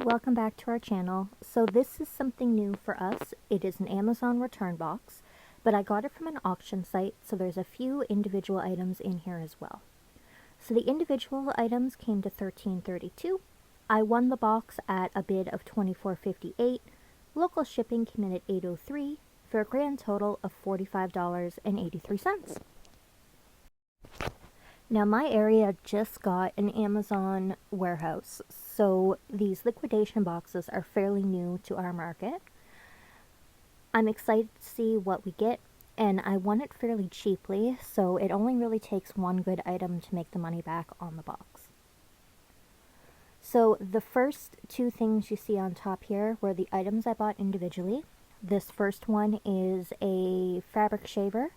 welcome back to our channel. So this is something new for us. It is an Amazon return box, but I got it from an auction site, so there's a few individual items in here as well. So the individual items came to $13.32. I won the box at a bid of $24.58. Local shipping came in at $8.03 for a grand total of $45.83. Now my area just got an Amazon warehouse, so these liquidation boxes are fairly new to our market. I'm excited to see what we get, and I won it fairly cheaply, so it only really takes one good item to make the money back on the box. So the first two things you see on top here were the items I bought individually. This first one is a fabric shaver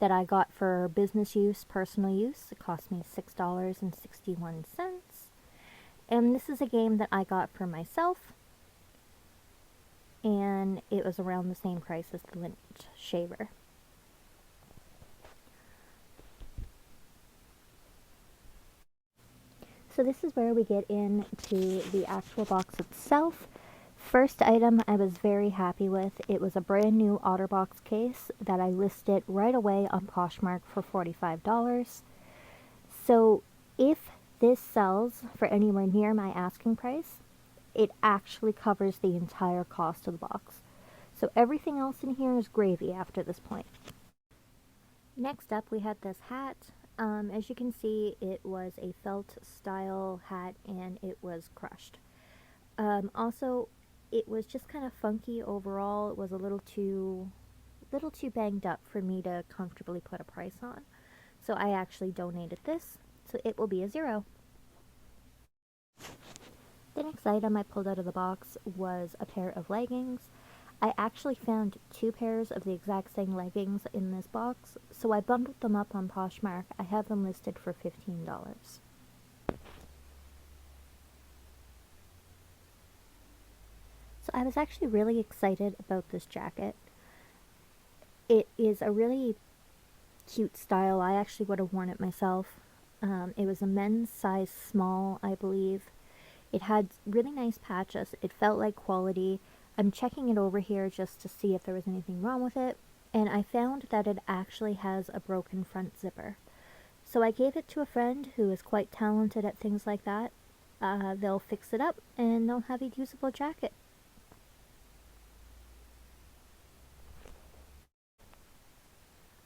that I got for business use, personal use. It cost me $6.61. And this is a game that I got for myself, and it was around the same price as the lint shaver. So this is where we get into the actual box itself. First item I was very happy with. It was a brand new Otter box case that I listed right away on Poshmark for $45. So if this sells for anywhere near my asking price, it actually covers the entire cost of the box. So everything else in here is gravy after this point. Next up we had this hat. As you can see, it was a felt style hat and it was crushed. Also, it was just kind of funky overall. It was a little too banged up for me to comfortably put a price on. So I actually donated this, so it will be a 0. The next item I pulled out of the box was a pair of leggings. I actually found 2 pairs of the exact same leggings in this box, so I bundled them up on Poshmark. I have them listed for $15. So I was actually really excited about this jacket. It is a really cute style. I actually would have worn it myself. It was a men's size small, I believe. It had really nice patches. It felt like quality. I'm checking it over here just to see if there was anything wrong with it, and I found that it actually has a broken front zipper. So I gave it to a friend who is quite talented at things like that. They'll fix it up and they'll have a usable jacket.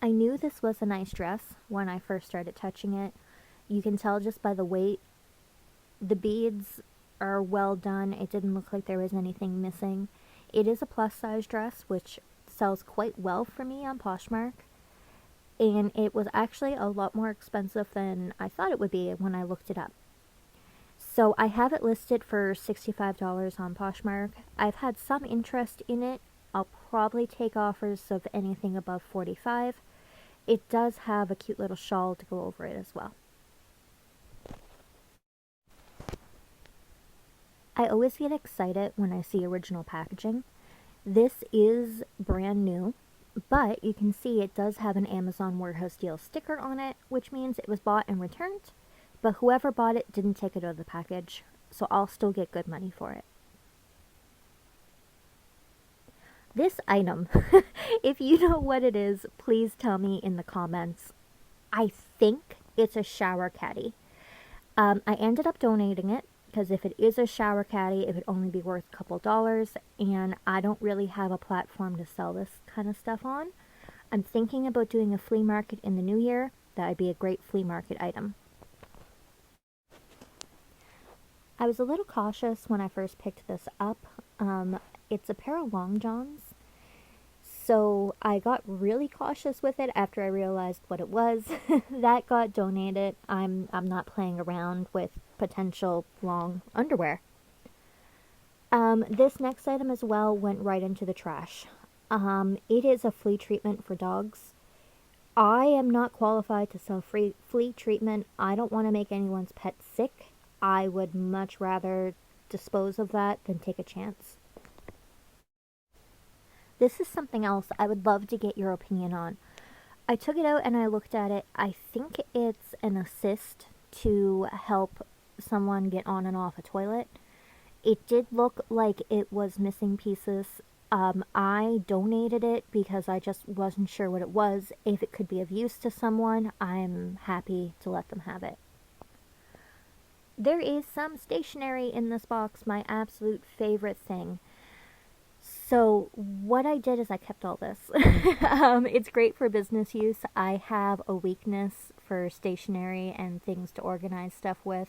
I knew this was a nice dress when I first started touching it. You can tell just by the weight. The beads are well done. It didn't look like there was anything missing. It is a plus size dress, which sells quite well for me on Poshmark. And it was actually a lot more expensive than I thought it would be when I looked it up. So I have it listed for $65 on Poshmark. I've had some interest in it. I'll probably take offers of anything above $45. It does have a cute little shawl to go over it as well. I always get excited when I see original packaging. This is brand new, but you can see it does have an Amazon warehouse deal sticker on it, which means it was bought and returned, but whoever bought it didn't take it out of the package, so I'll still get good money for it. This item, if you know what it is, please tell me in the comments. I think it's a shower caddy. I ended up donating it, because if it is a shower caddy, it would only be worth a couple dollars, and I don't really have a platform to sell this kind of stuff on. I'm thinking about doing a flea market in the new year. That would be a great flea market item. I was a little cautious when I first picked this up. It's a pair of long johns, so I got really cautious with it after I realized what it was. That got donated. I'm not playing around with potential long underwear. This next item as well went right into the trash. It is a flea treatment for dogs. I am not qualified to sell flea treatment. I don't want to make anyone's pet sick. I would much rather dispose of that than take a chance. This is something else I would love to get your opinion on. I took it out and I looked at it. I think it's an assist to help someone get on and off a toilet. It did look like it was missing pieces. I donated it because I just wasn't sure what it was. If it could be of use to someone, I'm happy to let them have it. There is some stationery in this box, my absolute favorite thing. So what I did is I kept all this. It's great for business use. I have a weakness for stationery and things to organize stuff with.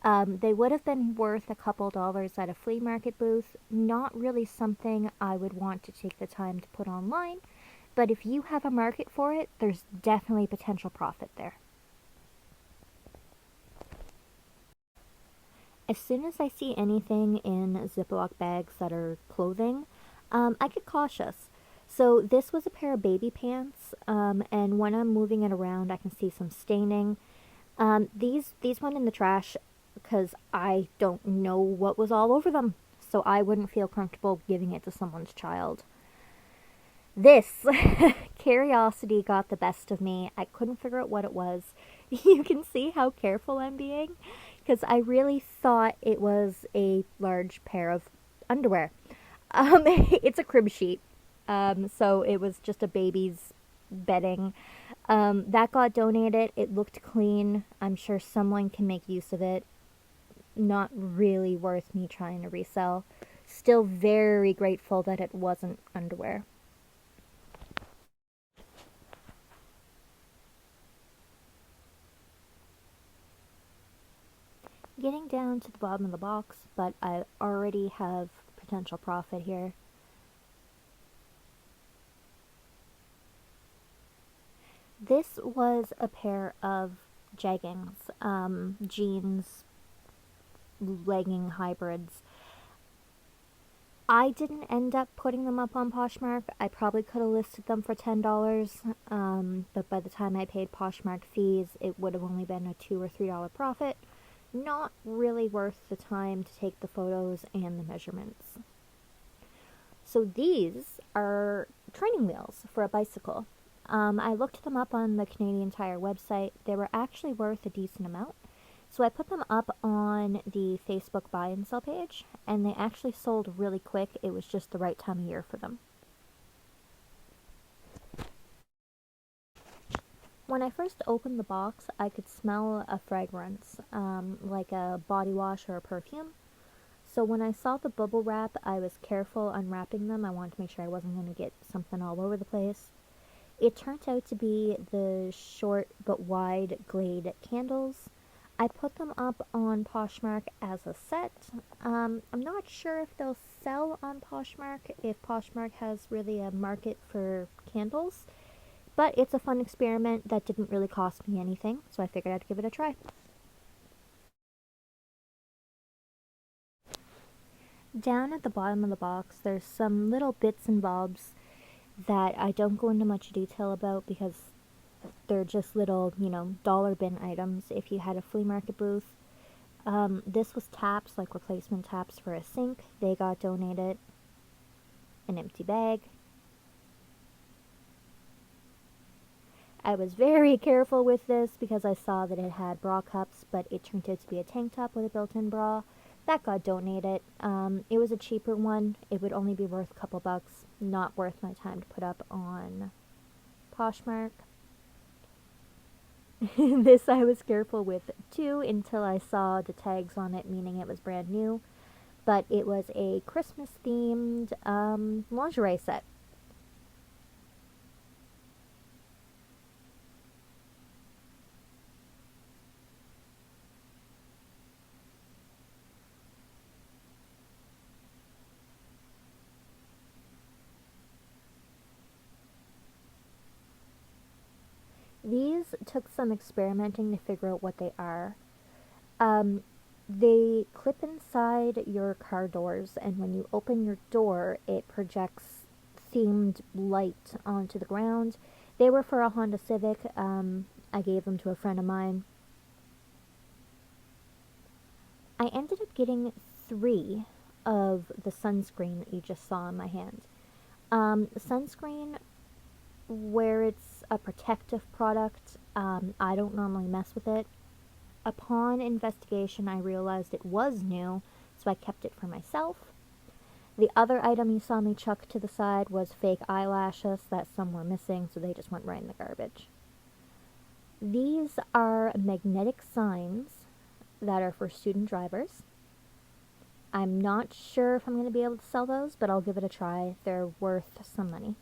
They would have been worth a couple dollars at a flea market booth. Not really something I would want to take the time to put online, but if you have a market for it, there's definitely potential profit there. As soon as I see anything in Ziploc bags that are clothing, I get cautious. So this was a pair of baby pants, and when I'm moving it around, I can see some staining. These went in the trash because I don't know what was all over them, so I wouldn't feel comfortable giving it to someone's child. This curiosity got the best of me. I couldn't figure out what it was. You can see how careful I'm being because I really thought it was a large pair of underwear. It's a crib sheet, so it was just a baby's bedding. That got donated. It looked clean. I'm sure someone can make use of it. Not really worth me trying to resell. Still very grateful that it wasn't underwear. Getting down to the bottom of the box, but I already have potential profit here. This was a pair of jeggings, jeans, legging hybrids. I didn't end up putting them up on Poshmark. I probably could have listed them for $10, but by the time I paid Poshmark fees, it would have only been a $2 or $3 profit. Not really worth the time to take the photos and the measurements. So these are training wheels for a bicycle. I looked them up on the Canadian Tire website. They were actually worth a decent amount. So I put them up on the Facebook buy and sell page, and they actually sold really quick. It was just the right time of year for them. When I first opened the box, I could smell a fragrance, like a body wash or a perfume. So when I saw the bubble wrap, I was careful unwrapping them. I wanted to make sure I wasn't going to get something all over the place. It turned out to be the short but wide Glade candles. I put them up on Poshmark as a set. I'm not sure if they'll sell on Poshmark, if Poshmark has really a market for candles. But it's a fun experiment that didn't really cost me anything, so I figured I'd give it a try. Down at the bottom of the box, there's some little bits and bobs that I don't go into much detail about because they're just little, dollar bin items if you had a flea market booth. This was taps, like replacement taps for a sink. They got donated. An empty bag. I was very careful with this because I saw that it had bra cups, but it turned out to be a tank top with a built-in bra. That got donated. It was a cheaper one. It would only be worth a couple bucks. Not worth my time to put up on Poshmark. This I was careful with too until I saw the tags on it, meaning it was brand new. But it was a Christmas themed lingerie set. These took some experimenting to figure out what they are. Um, they clip inside your car doors, and when you open your door, it projects themed light onto the ground. They were for a Honda Civic. I gave them to a friend of mine. I ended up getting 3 of the sunscreen that you just saw in my hand. Sunscreen, where it's a protective product, I don't normally mess with it. Upon investigation, I realized it was new, so I kept it for myself. The other item you saw me chuck to the side was fake eyelashes that some were missing, so they just went right in the garbage. These are magnetic signs that are for student drivers. I'm not sure if I'm going to be able to sell those, but I'll give it a try. They're worth some money.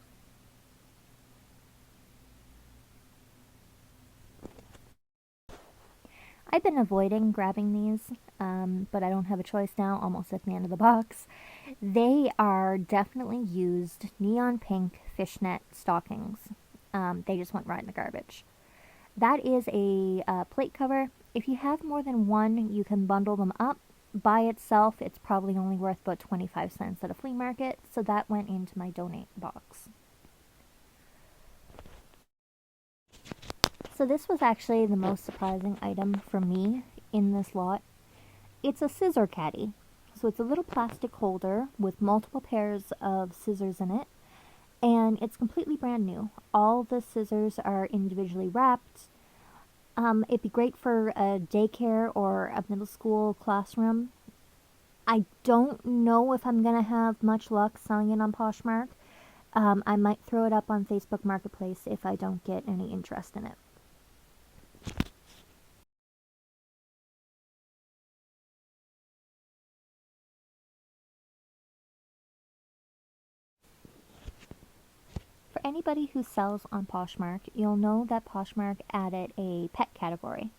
I've been avoiding grabbing these, but I don't have a choice now, almost at the end of the box. They are definitely used neon pink fishnet stockings. They just went right in the garbage. That is a plate cover. If you have more than one, you can bundle them up. By itself, it's probably only worth about 25 cents at a flea market, so that went into my donate box. So this was actually the most surprising item for me in this lot. It's a scissor caddy. So it's a little plastic holder with multiple pairs of scissors in it, and it's completely brand new. All the scissors are individually wrapped. It'd be great for a daycare or a middle school classroom. I don't know if I'm going to have much luck selling it on Poshmark. I might throw it up on Facebook Marketplace if I don't get any interest in it. For anybody who sells on Poshmark, you'll know that Poshmark added a pet category.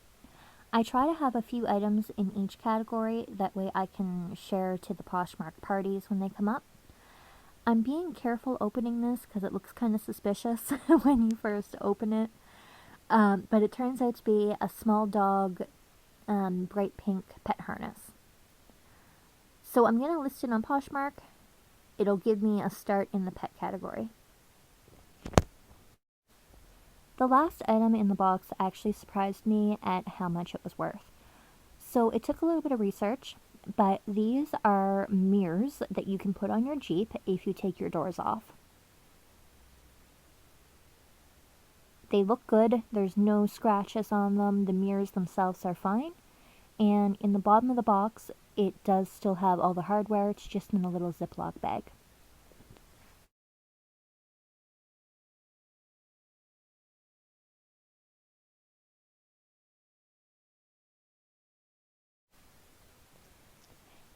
I try to have a few items in each category, that way I can share to the Poshmark parties when they come up. I'm being careful opening this because it looks kind of suspicious when you first open it, but it turns out to be a small dog bright pink pet harness. So I'm going to list it on Poshmark. It'll give me a start in the pet category. The last item in the box actually surprised me at how much it was worth. So it took a little bit of research, but these are mirrors that you can put on your Jeep if you take your doors off. They look good. There's no scratches on them. The mirrors themselves are fine. And in the bottom of the box, it does still have all the hardware. It's just in a little Ziploc bag.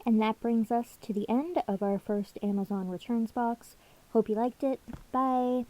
And that brings us to the end of our first Amazon returns box. Hope you liked it. Bye!